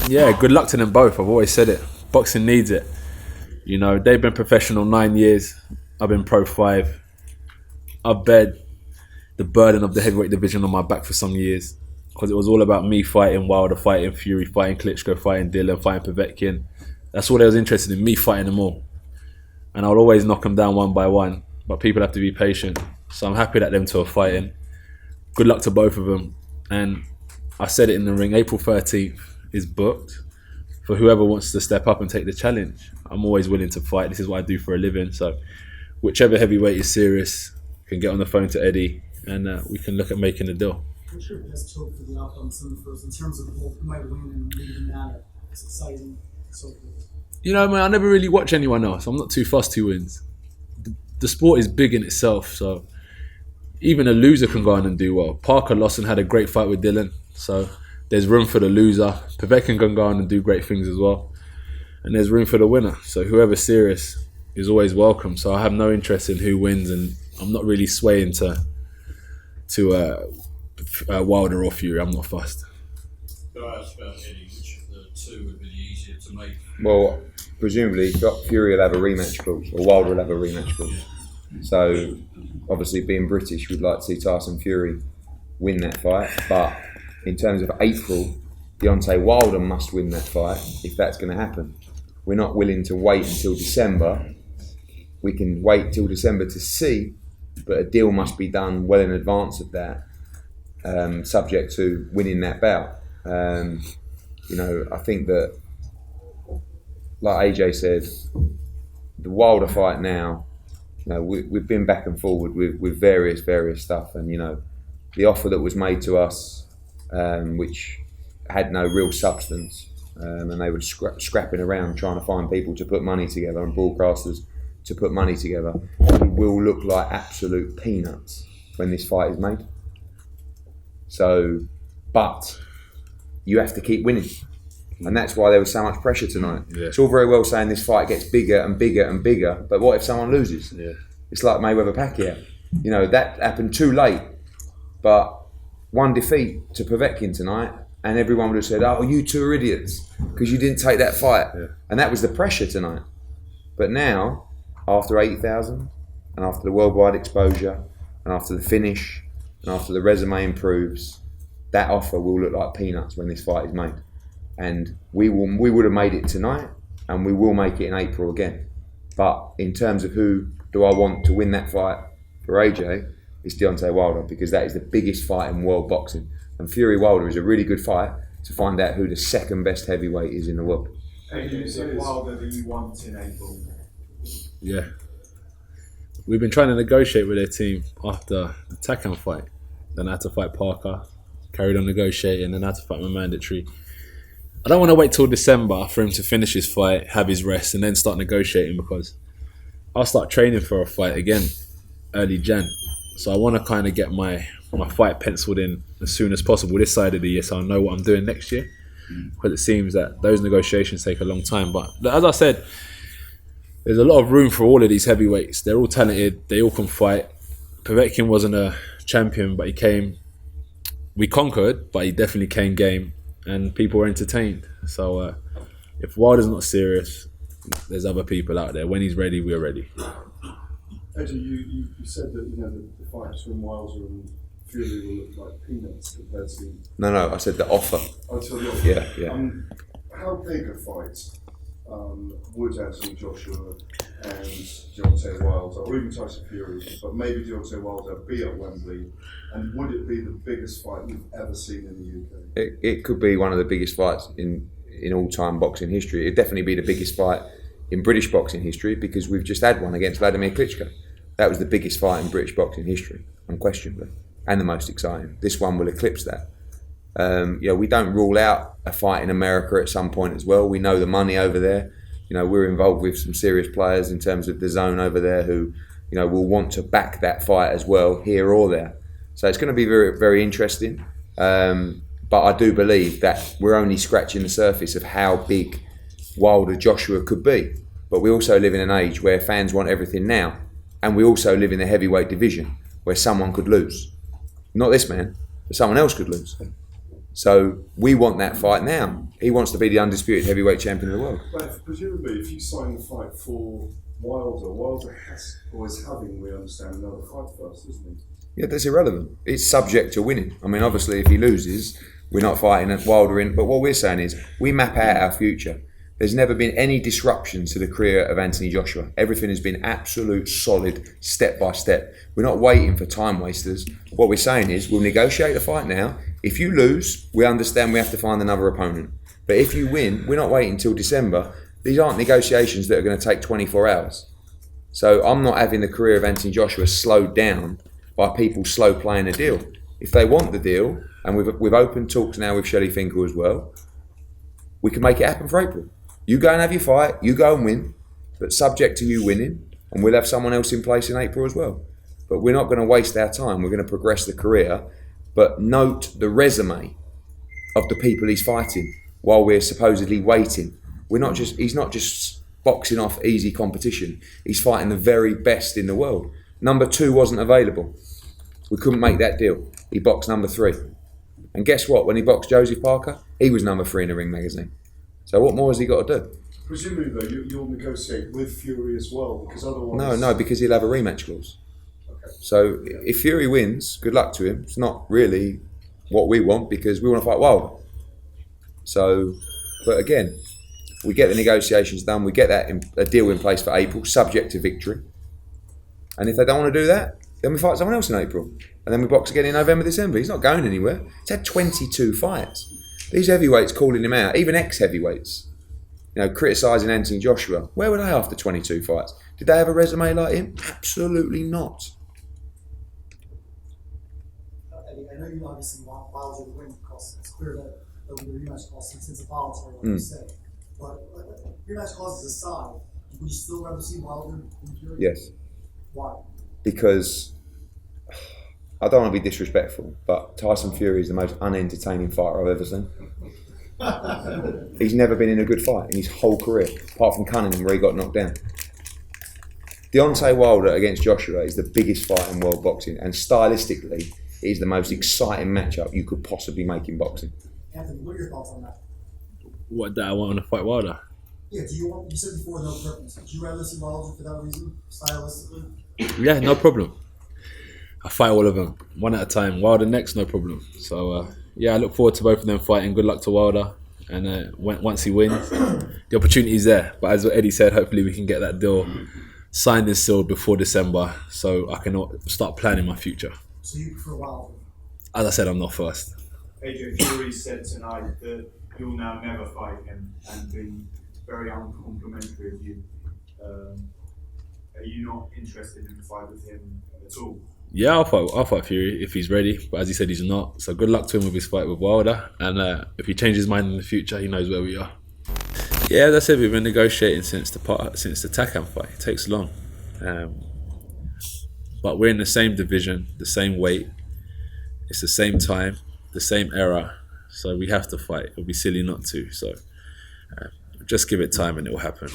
Yeah, good luck to them both. I've always said it. Boxing needs it. You know, they've been professional 9 years. I've been pro 5. I've bared the burden of the heavyweight division on my back for some years because it was all about me fighting Wilder, fighting Fury, fighting Klitschko, fighting Dillon, fighting Povetkin. That's all they was interested in, me fighting them all. And I'll always knock them down one by one, but people have to be patient. So I'm happy that them two are fighting. Good luck to both of them. And I said it in the ring, April 13th is booked for whoever wants to step up and take the challenge. I'm always willing to fight. This is what I do for a living. So whichever heavyweight is serious can get on the phone to Eddie and we can look at making a deal. What's your best hope for the outcome in terms of who might win and leave the matter? It's exciting, so forth. You know, man, I never really watch anyone else. I'm not too fussed who wins. The sport is big in itself, so even a loser can go on and do well. Parker lost and had a great fight with Dillon, so there's room for the loser. Povetkin can go on and do great things as well. And there's room for the winner. So whoever's serious is always welcome. So I have no interest in who wins, and I'm not really swaying to Wilder or Fury. I'm not fussed. Can I ask about Eddie, which of the two would be easier to make? Well, presumably Fury will have a rematch clause, or Wilder will have a rematch clause. So obviously, being British, we'd like to see Tyson Fury win that fight. But in terms of April, Deontay Wilder must win that fight if that's going to happen. We're not willing to wait until December. We can wait till December to see, but a deal must be done well in advance of that, subject to winning that bout. You know, I think that, like AJ said, the Wilder fight now, you know, we've been back and forward with various stuff, and you know, the offer that was made to us, which had no real substance, and they were scrapping around trying to find people to put money together and broadcasters to put money together, will look like absolute peanuts when this fight is made. So, but you have to keep winning. And that's why there was so much pressure tonight. Yeah. It's all very well saying this fight gets bigger and bigger and bigger, but what if someone loses? Yeah. It's like Mayweather-Pacquiao. You know, that happened too late. But one defeat to Povetkin tonight, and everyone would have said, oh, you two are idiots because you didn't take that fight. Yeah. And that was the pressure tonight. But now, after 80,000, and after the worldwide exposure, and after the finish, and after the resume improves, that offer will look like peanuts when this fight is made. And we would have made it tonight, and we will make it in April again. But in terms of who do I want to win that fight for AJ, it's Deontay Wilder, because that is the biggest fight in world boxing. And Fury Wilder is a really good fight to find out who the second best heavyweight is in the world. AJ, is it Wilder that you want in April? Yeah. We've been trying to negotiate with their team after the Takan fight. Then I had to fight Parker, carried on negotiating, then I had to fight my mandatory. I don't want to wait till December for him to finish his fight, have his rest, and then start negotiating, because I'll start training for a fight again early Jan. So I want to kind of get my fight penciled in as soon as possible this side of the year, so I know what I'm doing next year. Because it seems that those negotiations take a long time. But as I said, there's a lot of room for all of these heavyweights. They're all talented. They all can fight. Povetkin wasn't a champion, but he came. We conquered, but he definitely came game, and people were entertained. So if Wilder's not serious, there's other people out there. When he's ready, we're ready. Eddie, you said that the fight between Wilder and Fury will look like peanuts compared to. No, I said the offer. Oh, to the offer. Yeah. How big a fight would Anthony Joshua and Deontay Wilder, or even Tyson Fury, but maybe Deontay Wilder, be at Wembley, and would it be the biggest fight you've ever seen in the UK? It could be one of the biggest fights in all-time boxing history. It'd definitely be the biggest fight in British boxing history, because we've just had one against Vladimir Klitschko. That was the biggest fight in British boxing history, unquestionably, and the most exciting. This one will eclipse that. We don't rule out a fight in America at some point as well. We know the money over there. We're involved with some serious players in terms of the zone over there who, will want to back that fight as well, here or there. So it's going to be very, very interesting. But I do believe that we're only scratching the surface of how big Wilder Joshua could be. But we also live in an age where fans want everything now, and we also live in a heavyweight division where someone could lose. Not this man, but someone else could lose. So we want that fight now. He wants to be the undisputed heavyweight champion of the world. But presumably, if you sign the fight for Wilder has, or is having, we understand, another fight first, isn't he? Yeah, that's irrelevant. It's subject to winning. I mean, obviously, if he loses, we're not fighting at Wilder in. But what we're saying is, we map out our future. There's never been any disruption to the career of Anthony Joshua. Everything has been absolute, solid, step by step. We're not waiting for time wasters. What we're saying is, we'll negotiate the fight now. If you lose, we understand we have to find another opponent. But if you win, we're not waiting until December. These aren't negotiations that are going to take 24 hours. So I'm not having the career of Anthony Joshua slowed down by people slow playing a deal. If they want the deal, and we've opened talks now with Shelley Finkel as well, we can make it happen for April. You go and have your fight, you go and win, but subject to you winning, and we'll have someone else in place in April as well. But we're not going to waste our time. We're going to progress the career, but note the resume of the people he's fighting while we're supposedly waiting. He's not just boxing off easy competition. He's fighting the very best in the world. Number 2 wasn't available. We couldn't make that deal. He boxed number 3. And guess what? When he boxed Joseph Parker, he was number 3 in the Ring magazine. So what more has he got to do? Presumably, though, you'll negotiate with Fury as well, because otherwise... No, because he'll have a rematch clause. Okay. So if Fury wins, good luck to him. It's not really what we want, because we want to fight Wilder. So, but again, we get the negotiations done, we get a deal in place for April, subject to victory. And if they don't want to do that, then we fight someone else in April. And then we box again in November, December. He's not going anywhere. He's had 22 fights. These heavyweights calling him out, even ex-heavyweights, criticising Anthony Joshua. Where were they after 22 fights? Did they have a resume like him? Absolutely not. I know you obviously want Wilder to win because it's clear that there will be a rematch clause since it's a voluntary, like you said. But rematch clauses aside, would you still rather see Wilder in Fury? Yes. Why? Because I don't want to be disrespectful, but Tyson Fury is the most unentertaining fighter I've ever seen. He's never been in a good fight in his whole career, apart from Cunningham where he got knocked down. Deontay Wilder against Joshua is the biggest fight in world boxing, and stylistically, it is the most exciting matchup you could possibly make in boxing. Anthony, what are your thoughts on that? What, that I want to fight Wilder? Yeah, you said before no preference. Would you rather see Wilder for that reason, stylistically? Yeah, no problem. I fight all of them, one at a time. Wilder next, no problem. So, I look forward to both of them fighting. Good luck to Wilder. And once he wins, the opportunity is there. But as Eddie said, hopefully we can get that deal signed and sealed before December so I can start planning my future. So you prefer Wilder? As I said, I'm not first. Adrian Fury said tonight that you'll now never fight him and been very uncomplimentary of you. Are you not interested in a fight with him at all? Yeah, I'll fight Fury if he's ready. But as he said, he's not. So good luck to him with his fight with Wilder. And if he changes his mind in the future, he knows where we are. Yeah, as I said, we've been negotiating since the Takam fight. It takes long. But we're in the same division, the same weight. It's the same time, the same era. So we have to fight. It would be silly not to. So just give it time and it will happen.